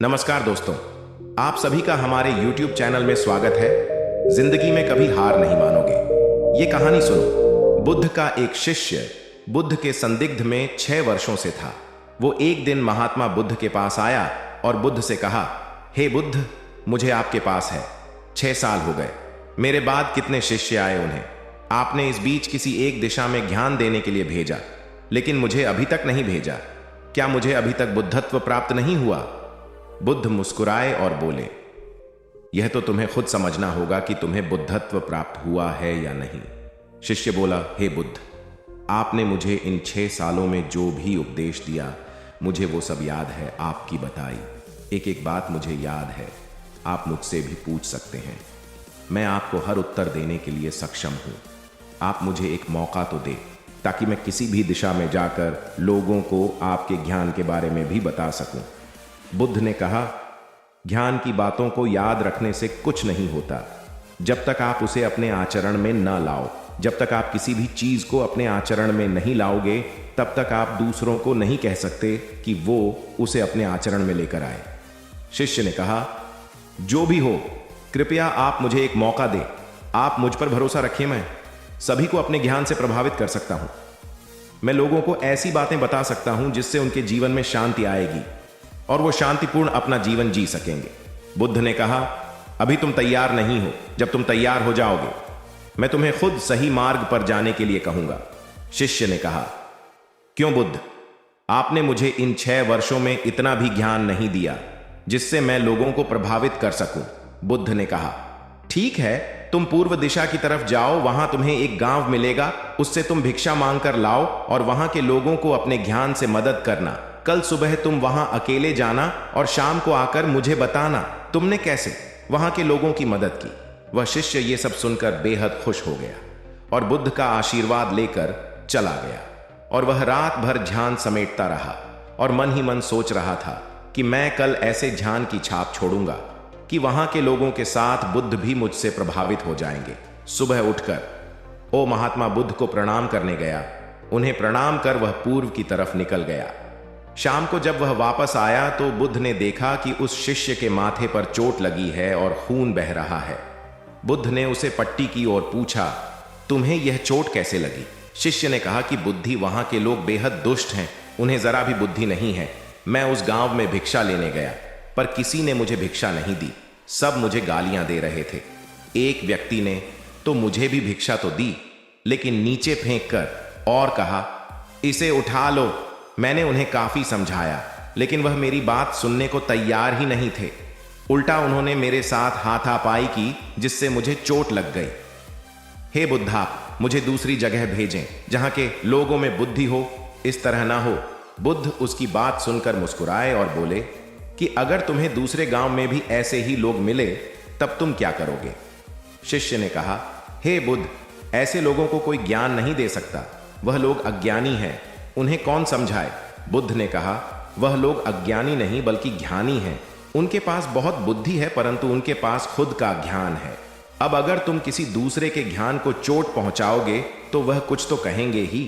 नमस्कार दोस्तों, आप सभी का हमारे YouTube चैनल में स्वागत है। जिंदगी में कभी हार नहीं मानोगे। ये कहानी सुनो। बुद्ध का एक शिष्य बुद्ध के संदिग्ध में 6 वर्षों से था। वो एक दिन महात्मा बुद्ध के पास आया और बुद्ध से कहा, हे बुद्ध, मुझे आपके पास है। 6 साल हो गए। मेरे बाद कितने शिष्य आए, उन्हें आपने इस बीच किसी एक दिशा में ज्ञान देने के लिए भेजा, लेकिन मुझे अभी तक नहीं भेजा। क्या मुझे अभी तक बुद्धत्व प्राप्त नहीं हुआ? बुद्ध मुस्कुराए और बोले, यह तो तुम्हें खुद समझना होगा कि तुम्हें बुद्धत्व प्राप्त हुआ है या नहीं। शिष्य बोला, हे बुद्ध, आपने मुझे इन 6 सालों में जो भी उपदेश दिया, मुझे वो सब याद है। आपकी बताई एक एक बात मुझे याद है। आप मुझसे भी पूछ सकते हैं, मैं आपको हर उत्तर देने के लिए सक्षम हूं। आप मुझे एक मौका तो दे, ताकि मैं किसी भी दिशा में जाकर लोगों को आपके ज्ञान के बारे में भी बता सकूं। बुद्ध ने कहा, ज्ञान की बातों को याद रखने से कुछ नहीं होता जब तक आप उसे अपने आचरण में न लाओ। जब तक आप किसी भी चीज को अपने आचरण में नहीं लाओगे, तब तक आप दूसरों को नहीं कह सकते कि वो उसे अपने आचरण में लेकर आए। शिष्य ने कहा, जो भी हो, कृपया आप मुझे एक मौका दें। आप मुझ पर भरोसा रखिए, मैं सभी को अपने ज्ञान से प्रभावित कर सकता हूं। मैं लोगों को ऐसी बातें बता सकता हूं जिससे उनके जीवन में शांति आएगी और वो शांतिपूर्ण अपना जीवन जी सकेंगे। बुद्ध ने कहा, अभी तुम तैयार नहीं हो। जब तुम तैयार हो जाओगे, मैं तुम्हें खुद सही मार्ग पर जाने के लिए कहूंगा। शिष्य ने कहा, क्यों बुद्ध, आपने मुझे इन 6 वर्षों में इतना भी ज्ञान नहीं दिया जिससे मैं लोगों को प्रभावित कर सकूं। बुद्ध ने कहा, ठीक है, तुम पूर्व दिशा की तरफ जाओ, वहां तुम्हें एक गांव मिलेगा, उससे तुम भिक्षा मांग कर लाओ और वहां के लोगों को अपने ज्ञान से मदद करना। कल सुबह तुम वहां अकेले जाना और शाम को आकर मुझे बताना तुमने कैसे वहां के लोगों की मदद की। वह शिष्य ये सब सुनकर बेहद खुश हो गया और बुद्ध का आशीर्वाद लेकर चला गया। और वह रात भर ध्यान समेटता रहा और मन ही मन सोच रहा था कि मैं कल ऐसे ध्यान की छाप छोड़ूंगा कि वहां के लोगों के साथ बुद्ध भी मुझसे प्रभावित हो जाएंगे। सुबह उठकर वो महात्मा बुद्ध को प्रणाम करने गया। उन्हें प्रणाम कर वह पूर्व की तरफ निकल गया। शाम को जब वह वापस आया तो बुद्ध ने देखा कि उस शिष्य के माथे पर चोट लगी है और खून बह रहा है। बुद्ध ने उसे पट्टी की और पूछा, तुम्हें यह चोट कैसे लगी? शिष्य ने कहा कि बुद्धि, वहां के लोग बेहद दुष्ट हैं, उन्हें जरा भी बुद्धि नहीं है। मैं उस गांव में भिक्षा लेने गया, पर किसी ने मुझे भिक्षा नहीं दी। सब मुझे गालियां दे रहे थे। एक व्यक्ति ने तो मुझे भी भिक्षा तो दी, लेकिन नीचे फेंक कर और कहा, इसे उठा लो। मैंने उन्हें काफी समझाया, लेकिन वह मेरी बात सुनने को तैयार ही नहीं थे। उल्टा उन्होंने मेरे साथ हाथापाई की, जिससे मुझे चोट लग गई। हे बुद्धा, मुझे दूसरी जगह भेजें जहां के लोगों में बुद्धि हो, इस तरह ना हो। बुद्ध उसकी बात सुनकर मुस्कुराए और बोले कि अगर तुम्हें दूसरे गांव में भी ऐसे ही लोग मिले, तब तुम क्या करोगे? शिष्य ने कहा, हे बुद्ध, ऐसे लोगों को कोई ज्ञान नहीं दे सकता। वह लोग अज्ञानी हैं, उन्हें कौन समझाए? बुद्ध ने कहा, वह लोग अज्ञानी नहीं बल्कि ज्ञानी हैं। उनके पास बहुत बुद्धि है, परंतु उनके पास खुद का ज्ञान है। अब अगर तुम किसी दूसरे के ज्ञान को चोट पहुंचाओगे तो वह कुछ तो कहेंगे ही।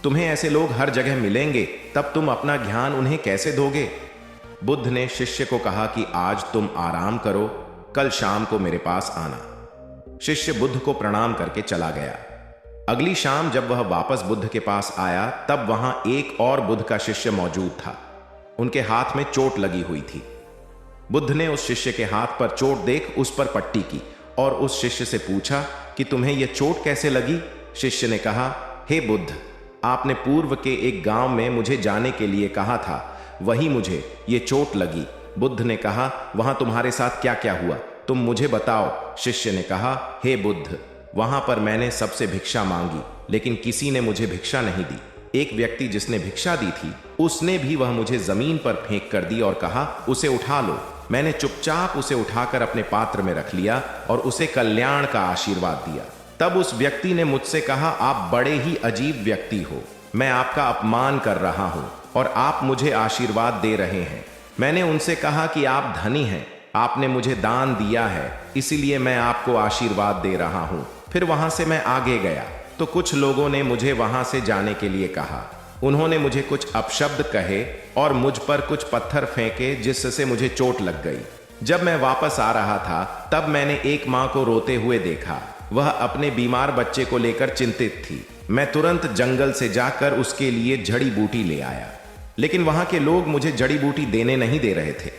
तुम्हें ऐसे लोग हर जगह मिलेंगे, तब तुम अपना ज्ञान उन्हें कैसे दोगे? बुद्ध ने शिष्य को कहा कि आज तुम आराम करो, कल शाम को मेरे पास आना। शिष्य बुद्ध को प्रणाम करके चला गया। अगली शाम जब वह वापस बुद्ध के पास आया, तब वहां एक और बुद्ध का शिष्य मौजूद था। उनके हाथ में चोट लगी हुई थी। बुद्ध ने उस शिष्य के हाथ पर चोट देख उस पर पट्टी की और उस शिष्य से पूछा कि तुम्हें यह चोट कैसे लगी? शिष्य ने कहा, हे बुद्ध, आपने पूर्व के एक गांव में मुझे जाने के लिए कहा था, वहीं मुझे ये चोट लगी। बुद्ध ने कहा, वहां तुम्हारे साथ क्या क्या हुआ, तुम मुझे बताओ। शिष्य ने कहा, हे बुद्ध, वहां पर मैंने सबसे भिक्षा मांगी, लेकिन किसी ने मुझे भिक्षा नहीं दी। एक व्यक्ति जिसने भिक्षा दी थी, उसने भी वह मुझे जमीन पर फेंक कर दी और कहा, उसे उठा लो। मैंने चुपचाप उसे उठाकर अपने पात्र में रख लिया और उसे कल्याण का आशीर्वाद दिया। तब उस व्यक्ति ने मुझसे कहा, आप बड़े ही अजीब व्यक्ति हो, मैं आपका अपमान कर रहा हूं और आप मुझे आशीर्वाद दे रहे हैं। मैंने उनसे कहा कि आप धनी हैं, आपने मुझे दान दिया है, इसीलिए मैं आपको आशीर्वाद दे रहा हूं। फिर वहां से मैं आगे गया तो कुछ लोगों ने मुझे वहां से जाने के लिए कहा। उन्होंने मुझे कुछ अपशब्द कहे और मुझ पर कुछ पत्थर फेंके जिससे मुझे चोट लग गई। जब मैं वापस आ रहा था तब मैंने एक माँ को रोते हुए देखा। वह अपने बीमार बच्चे को लेकर चिंतित थी। मैं तुरंत जंगल से जाकर उसके लिए जड़ी बूटी ले आया, लेकिन वहां के लोग मुझे जड़ी बूटी देने नहीं दे रहे थे।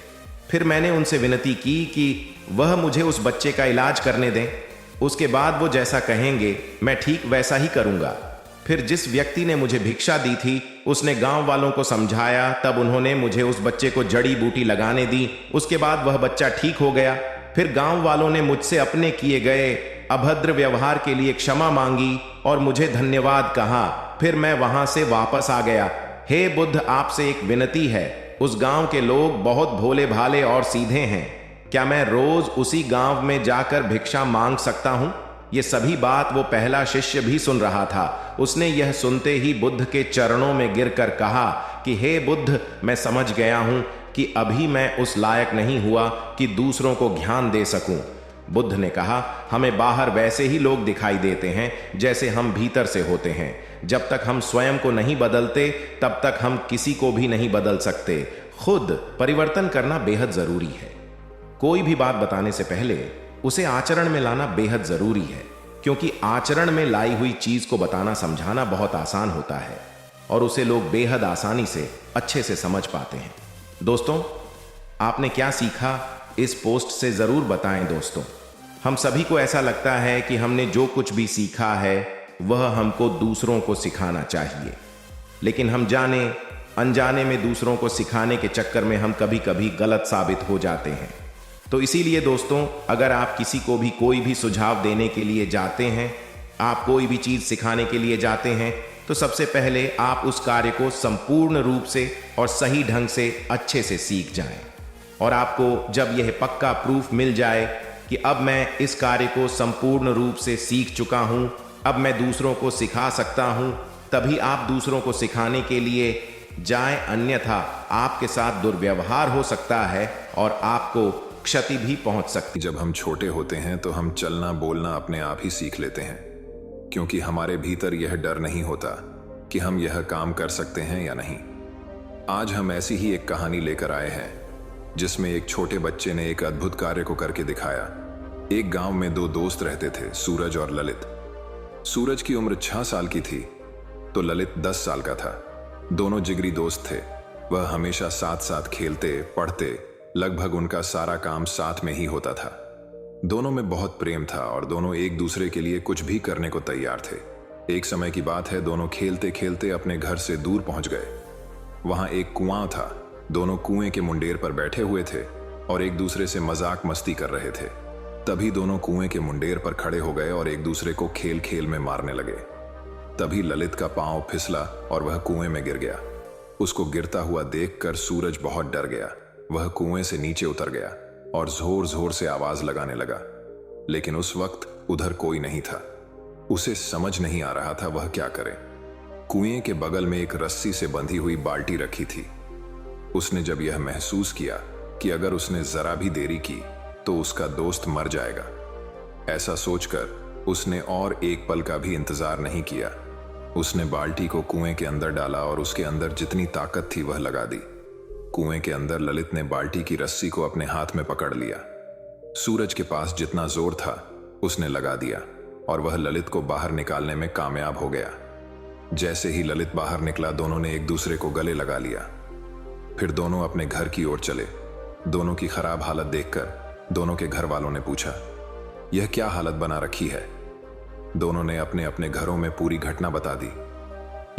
फिर मैंने उनसे विनती की कि वह मुझे उस बच्चे का इलाज करने दें। उसके बाद वो जैसा कहेंगे मैं ठीक वैसा ही करूंगा। फिर जिस व्यक्ति ने मुझे भिक्षा दी थी उसने गांव वालों को समझाया, तब उन्होंने मुझे उस बच्चे को जड़ी बूटी लगाने दी। उसके बाद वह बच्चा ठीक हो गया। फिर गांव वालों ने मुझसे अपने किए गए अभद्र व्यवहार के लिए क्षमा मांगी और मुझे धन्यवाद कहा। फिर मैं वहां से वापस आ गया। हे बुद्ध, आपसे एक विनती है। उस गांव के लोग बहुत भोले भाले और सीधे हैं। क्या मैं रोज उसी गांव में जाकर भिक्षा मांग सकता हूं? ये सभी बात वो पहला शिष्य भी सुन रहा था। उसने यह सुनते ही बुद्ध के चरणों में गिरकर कहा कि हे बुद्ध, मैं समझ गया हूं कि अभी मैं उस लायक नहीं हुआ कि दूसरों को ज्ञान दे सकूं। बुद्ध ने कहा, हमें बाहर वैसे ही लोग दिखाई देते हैं जैसे हम भीतर से होते हैं। जब तक हम स्वयं को नहीं बदलते तब तक हम किसी को भी नहीं बदल सकते। खुद परिवर्तन करना बेहद जरूरी है। कोई भी बात बताने से पहले उसे आचरण में लाना बेहद जरूरी है, क्योंकि आचरण में लाई हुई चीज को बताना समझाना बहुत आसान होता है और उसे लोग बेहद आसानी से अच्छे से समझ पाते हैं। दोस्तों, आपने क्या सीखा इस पोस्ट से जरूर बताएं। दोस्तों, हम सभी को ऐसा लगता है कि हमने जो कुछ भी सीखा है वह हमको दूसरों को सिखाना चाहिए, लेकिन हम जाने अनजाने में दूसरों को सिखाने के चक्कर में हम कभी कभी गलत साबित हो जाते हैं। तो इसीलिए दोस्तों, अगर आप किसी को भी कोई भी सुझाव देने के लिए जाते हैं, आप कोई भी चीज सिखाने के लिए जाते हैं, तो सबसे पहले आप उस कार्य को संपूर्ण रूप से और सही ढंग से अच्छे से सीख जाएं। और आपको जब यह पक्का प्रूफ मिल जाए कि अब मैं इस कार्य को संपूर्ण रूप से सीख चुका हूं, अब मैं दूसरों को सिखा सकता हूं, तभी आप दूसरों को सिखाने के लिए जाएं। अन्यथा आपके साथ दुर्व्यवहार हो सकता है और आपको क्षति भी पहुंच सकती है। जब हम छोटे होते हैं तो हम चलना बोलना अपने आप ही सीख लेते हैं, क्योंकि हमारे भीतर यह डर नहीं होता कि हम यह काम कर सकते हैं या नहीं। आज हम ऐसी ही एक कहानी लेकर आए हैं जिसमें एक छोटे बच्चे ने एक अद्भुत कार्य को करके दिखाया। एक गांव में दो दोस्त रहते थे, सूरज और ललित। सूरज की उम्र 6 साल की थी तो ललित 10 साल का था। दोनों जिगरी दोस्त थे। वह हमेशा साथ साथ खेलते पढ़ते, लगभग उनका सारा काम साथ में ही होता था। दोनों में बहुत प्रेम था और दोनों एक दूसरे के लिए कुछ भी करने को तैयार थे। एक समय की बात है, दोनों खेलते खेलते अपने घर से दूर पहुंच गए। वहां एक कुआं था। दोनों कुएं के मुंडेर पर बैठे हुए थे और एक दूसरे से मजाक मस्ती कर रहे थे। तभी दोनों कुएं के मुंडेर पर खड़े हो गए और एक दूसरे को खेल खेल में मारने लगे। तभी ललित का पांव फिसला और वह कुएं में गिर गया। उसको गिरता हुआ देखकर सूरज बहुत डर गया। वह कुएं से नीचे उतर गया और जोर जोर से आवाज लगाने लगा, लेकिन उस वक्त उधर कोई नहीं था। उसे समझ नहीं आ रहा था वह क्या करे। कुएं के बगल में एक रस्सी से बंधी हुई बाल्टी रखी थी। उसने जब यह महसूस किया कि अगर उसने जरा भी देरी की तो उसका दोस्त मर जाएगा, ऐसा सोचकर उसने और एक पल का भी इंतजार नहीं किया। उसने बाल्टी को कुएं के अंदर डाला और उसके अंदर जितनी ताकत थी वह लगा दी। कुएं के अंदर ललित ने बाल्टी की रस्सी को अपने हाथ में पकड़ लिया। सूरज के पास जितना जोर था उसने लगा दिया और वह ललित को बाहर निकालने में कामयाब हो गया। जैसे ही ललित बाहर निकला, दोनों ने एक दूसरे को गले लगा लिया। फिर दोनों अपने घर की ओर चले। दोनों की खराब हालत देखकर दोनों के घर वालों ने पूछा, यह क्या हालत बना रखी है? दोनों ने अपने अपने घरों में पूरी घटना बता दी,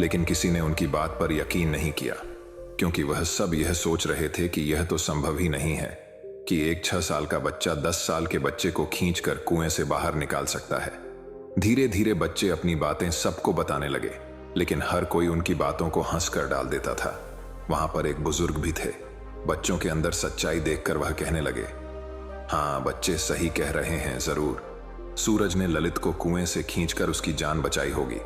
लेकिन किसी ने उनकी बात पर यकीन नहीं किया, क्योंकि वह सब यह सोच रहे थे कि यह तो संभव ही नहीं है कि एक 6 साल का बच्चा 10 साल के बच्चे को खींचकर कुएं से बाहर निकाल सकता है। धीरे धीरे बच्चे अपनी बातें सबको बताने लगे, लेकिन हर कोई उनकी बातों को हंसकर डाल देता था। वहां पर एक बुजुर्ग भी थे। बच्चों के अंदर सच्चाई देखकर वह कहने लगे, हाँ, बच्चे सही कह रहे हैं, जरूर सूरज ने ललित को कुएं से खींचकर उसकी जान बचाई होगी।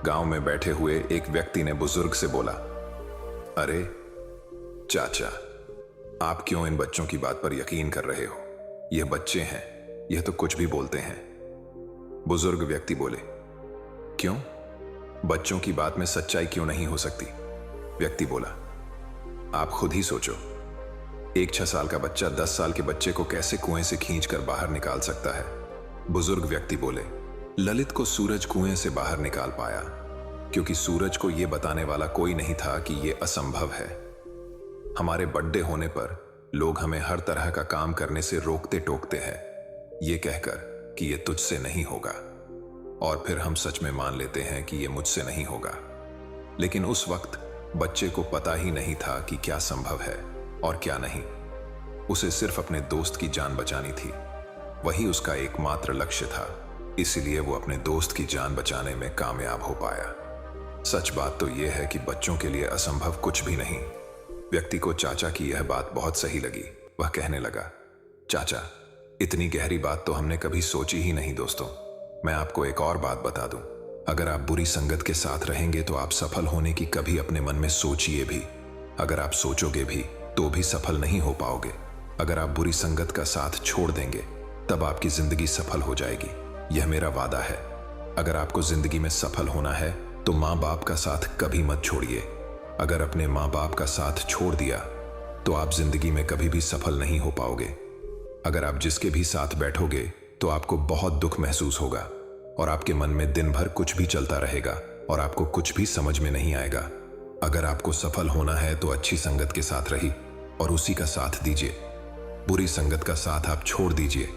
गांव में बैठे हुए एक व्यक्ति ने बुजुर्ग से बोला, अरे चाचा, आप क्यों इन बच्चों की बात पर यकीन कर रहे हो? यह बच्चे हैं, यह तो कुछ भी बोलते हैं। बुजुर्ग व्यक्ति बोले, क्यों? बच्चों की बात में सच्चाई क्यों नहीं हो सकती? व्यक्ति बोला। आप खुद ही सोचो, एक 6 साल का बच्चा 10 साल के बच्चे को कैसे कुएं से खींचकर बाहर निकाल सकता है? बुजुर्ग व्यक्ति बोले, ललित को सूरज कुएं से बाहर निकाल पाया क्योंकि सूरज को यह बताने वाला कोई नहीं था कि यह असंभव है। हमारे बर्थडे होने पर लोग हमें हर तरह का काम करने से रोकते टोकते हैं, ये कहकर कि यह तुझसे नहीं होगा, और फिर हम सच में मान लेते हैं कि यह मुझसे नहीं होगा। लेकिन उस वक्त बच्चे को पता ही नहीं था कि क्या संभव है और क्या नहीं। उसे सिर्फ अपने दोस्त की जान बचानी थी, वही उसका एकमात्र लक्ष्य था। इसलिए वो अपने दोस्त की जान बचाने में कामयाब हो पाया। सच बात तो यह है कि बच्चों के लिए असंभव कुछ भी नहीं। व्यक्ति को चाचा की यह बात बहुत सही लगी। वह कहने लगा, चाचा, इतनी गहरी बात तो हमने कभी सोची ही नहीं। दोस्तों, मैं आपको एक और बात बता दूं, अगर आप बुरी संगत के साथ रहेंगे तो आप सफल होने की कभी अपने मन में सोचिए भी। अगर आप सोचोगे भी तो भी सफल नहीं हो पाओगे। अगर आप बुरी संगत का साथ छोड़ देंगे तब आपकी जिंदगी सफल हो जाएगी, यह मेरा वादा है। अगर आपको जिंदगी में सफल होना है तो माँ बाप का साथ कभी मत छोड़िए। अगर अपने माँ बाप का साथ छोड़ दिया तो आप जिंदगी में कभी भी सफल नहीं हो पाओगे। अगर आप जिसके भी साथ बैठोगे तो आपको बहुत दुख महसूस होगा और आपके मन में दिन भर कुछ भी चलता रहेगा और आपको कुछ भी समझ में नहीं आएगा। अगर आपको सफल होना है तो अच्छी संगत के साथ रही और उसी का साथ दीजिए। बुरी संगत का साथ आप छोड़ दीजिए